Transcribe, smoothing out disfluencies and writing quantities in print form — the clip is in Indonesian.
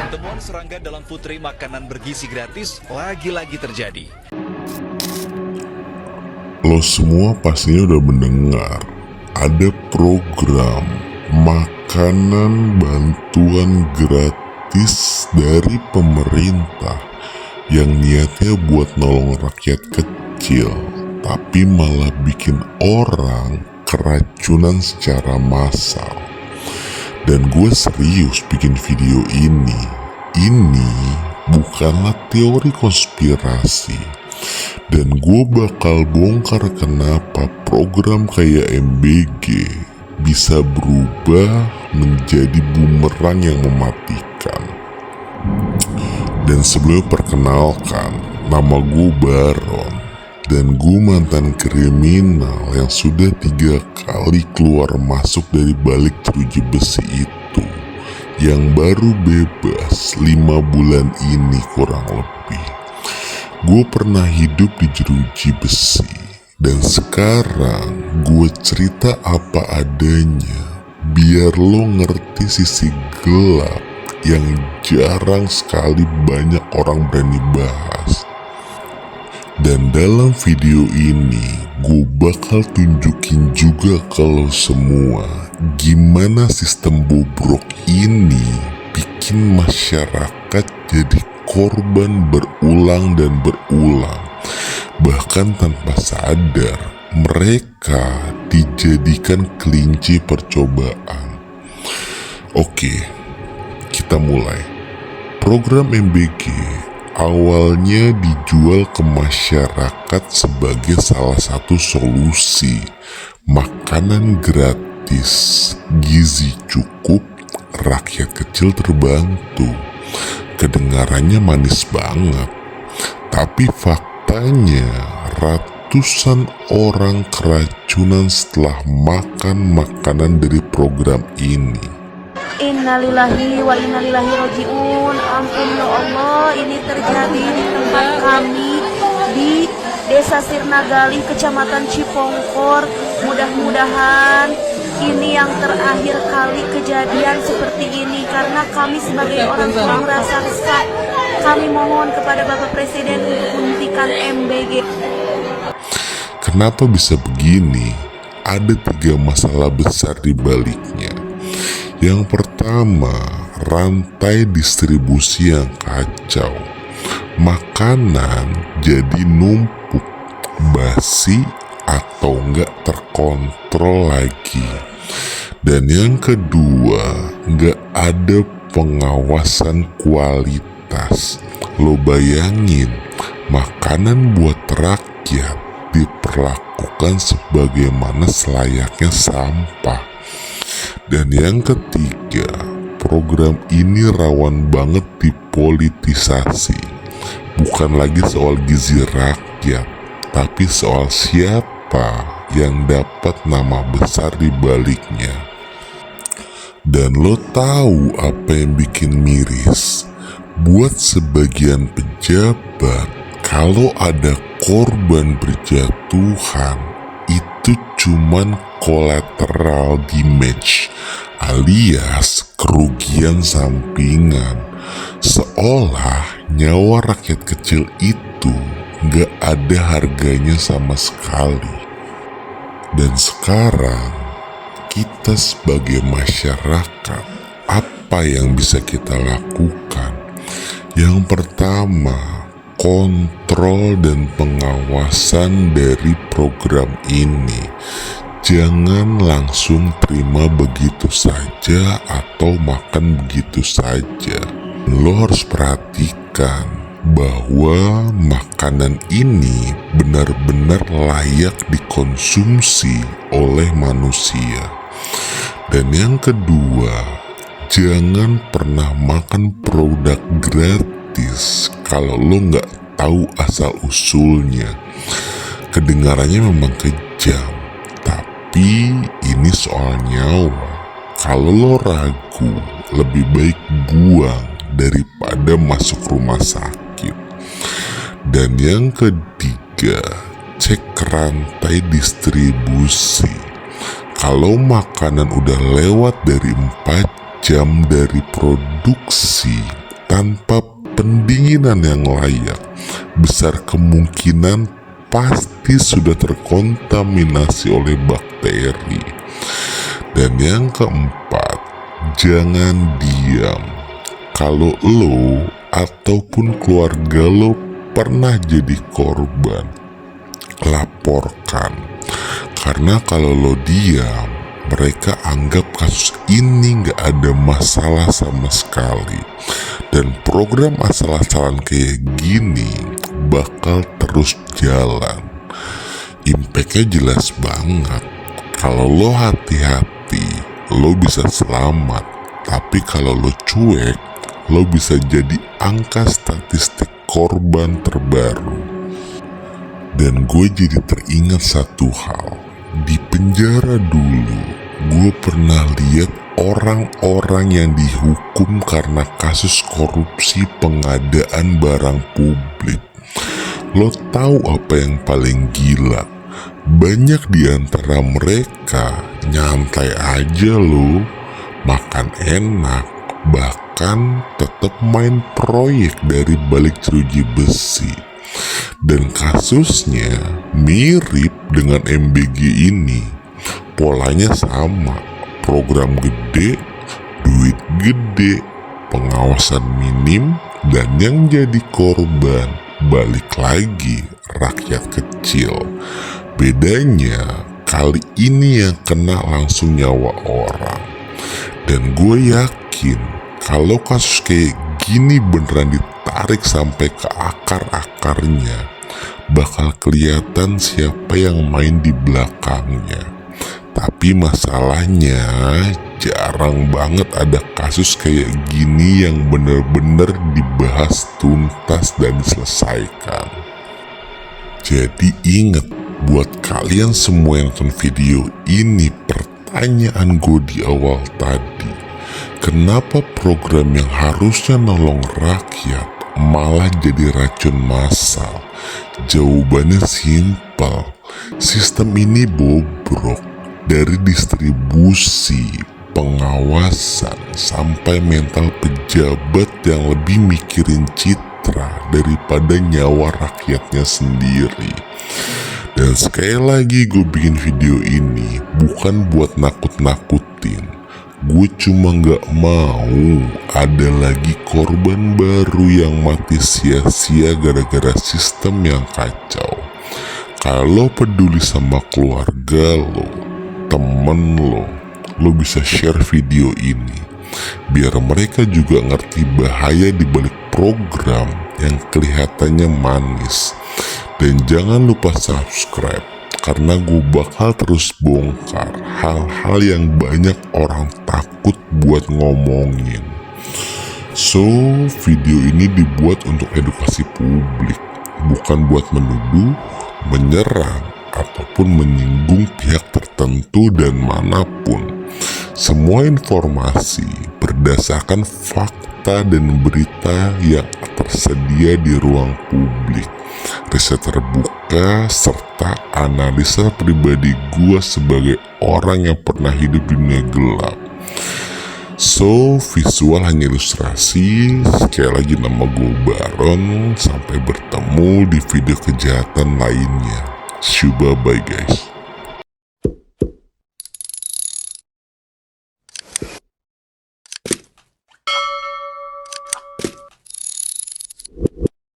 Temuan serangga dalam putri makanan bergizi gratis lagi-lagi terjadi. Lo semua pastinya udah mendengar ada program makanan bantuan gratis dari pemerintah yang niatnya buat nolong rakyat kecil, tapi malah bikin orang keracunan secara massal. Dan gue serius bikin video ini. Ini bukanlah teori konspirasi. Dan gue bakal bongkar kenapa program kayak MBG bisa berubah menjadi bumerang yang mematikan. Dan sebelum perkenalkan, nama gue Baron. Dan gue mantan kriminal yang sudah 3 kali keluar masuk dari balik jeruji besi itu, yang baru bebas 5 bulan ini kurang lebih. Gue pernah hidup di jeruji besi, dan sekarang gue cerita apa adanya biar lo ngerti sisi gelap yang jarang sekali banyak orang berani bahas. Dan dalam video ini gue bakal tunjukin juga ke lo semua gimana sistem bobrok ini bikin masyarakat jadi korban berulang dan berulang. Bahkan tanpa sadar mereka dijadikan kelinci percobaan. Oke, kita mulai. Program MBG awalnya dijual ke masyarakat sebagai salah satu solusi makanan gratis, gizi cukup, rakyat kecil terbantu. Kedengarannya manis banget, tapi faktanya ratusan orang keracunan setelah makan makanan dari program ini. Innalillahi wa innalillahi roji'un. Ampun ya Allah, ini terjadi di tempat kami di Desa Sirnagali, Kecamatan Cipongkor. Mudah-mudahan ini yang terakhir kali kejadian seperti ini, karena kami sebagai orang tua merasa resah. Kami mohon kepada Bapak Presiden untuk menghentikan MBG. Kenapa bisa begini? Ada 3 masalah besar di baliknya. Yang pertama, rantai distribusi yang kacau. Makanan jadi numpuk, basi atau enggak terkontrol lagi. Dan yang kedua, enggak ada pengawasan kualitas. Lo bayangin, makanan buat rakyat diperlakukan sebagaimana selayaknya sampah. Dan yang ketiga, program ini rawan banget dipolitisasi. Bukan lagi soal gizi rakyat, tapi soal siapa yang dapat nama besar di baliknya. Dan lo tahu apa yang bikin miris? Buat sebagian pejabat, kalau ada korban berjatuhan, itu cuman collateral damage alias kerugian sampingan, seolah nyawa rakyat kecil itu gak ada harganya sama sekali. Dan sekarang kita sebagai masyarakat, apa yang bisa kita lakukan? Yang pertama, kontrol dan pengawasan dari program ini. Jangan langsung terima begitu saja atau makan begitu saja. Lo harus perhatikan bahwa makanan ini benar-benar layak dikonsumsi oleh manusia. Dan yang kedua, jangan pernah makan produk gratis kalau lo nggak tahu asal usulnya. Kedengarannya memang kejam, tapi ini soal nyawa. Kalau lo ragu, lebih baik buang daripada masuk rumah sakit. Dan yang ketiga, cek rantai distribusi. Kalau makanan udah lewat dari 4 jam dari produksi tanpa pendinginan yang layak, besar kemungkinan pasti sudah terkontaminasi oleh bakteri. Dan yang keempat, jangan diam. Kalau lo ataupun keluarga lo pernah jadi korban, laporkan. Karena kalau lo diam, mereka anggap kasus ini gak ada masalah sama sekali. Dan program asal-asalan kayak gini bakal terus jalan. Impactnya jelas banget. Kalau lo hati-hati, lo bisa selamat. Tapi kalau lo cuek, lo bisa jadi angka statistik korban terbaru. Dan gue jadi teringat satu hal. Di penjara dulu, gue pernah lihat orang-orang yang dihukum karena kasus korupsi pengadaan barang publik. Lo tahu apa yang paling gila? Banyak di antara mereka nyantai aja lo, makan enak, bahkan tetap main proyek dari balik jeruji besi. Dan kasusnya mirip dengan MBG ini. Polanya sama, program gede, duit gede, pengawasan minim, dan yang jadi korban balik lagi rakyat kecil. Bedanya kali ini yang kena langsung nyawa orang. Dan gue yakin kalau kasus kayak gini beneran ditarik sampai ke akar-akarnya, bakal kelihatan siapa yang main di belakangnya. Tapi masalahnya jarang banget ada kasus kayak gini yang bener-bener dibahas tuntas dan diselesaikan. Jadi inget, buat kalian semua yang nonton video ini, pertanyaan gue di awal tadi, kenapa program yang harusnya nolong rakyat malah jadi racun massal? Jawabannya simpel, sistem ini bobrok. Dari distribusi, pengawasan, sampai mental pejabat yang lebih mikirin citra daripada nyawa rakyatnya sendiri. Dan sekali lagi gue bikin video ini bukan buat nakut-nakutin. Gue cuma gak mau ada lagi korban baru yang mati sia-sia gara-gara sistem yang kacau. Kalau peduli sama keluarga lo, temen lo bisa share video ini biar mereka juga ngerti bahaya di balik program yang kelihatannya manis. Dan jangan lupa subscribe, karena gue bakal terus bongkar hal-hal yang banyak orang takut buat ngomongin. So, video ini dibuat untuk edukasi publik, bukan buat menuduh, menyerang, ataupun menyinggung pihak tertentu dan manapun. Semua informasi berdasarkan fakta dan berita yang tersedia di ruang publik, riset terbuka, serta analisa pribadi gua sebagai orang yang pernah hidup di dunia gelap. So, visual hanya ilustrasi. Sekali lagi nama gue Baron. Sampai bertemu di video kejahatan lainnya. Bye guys.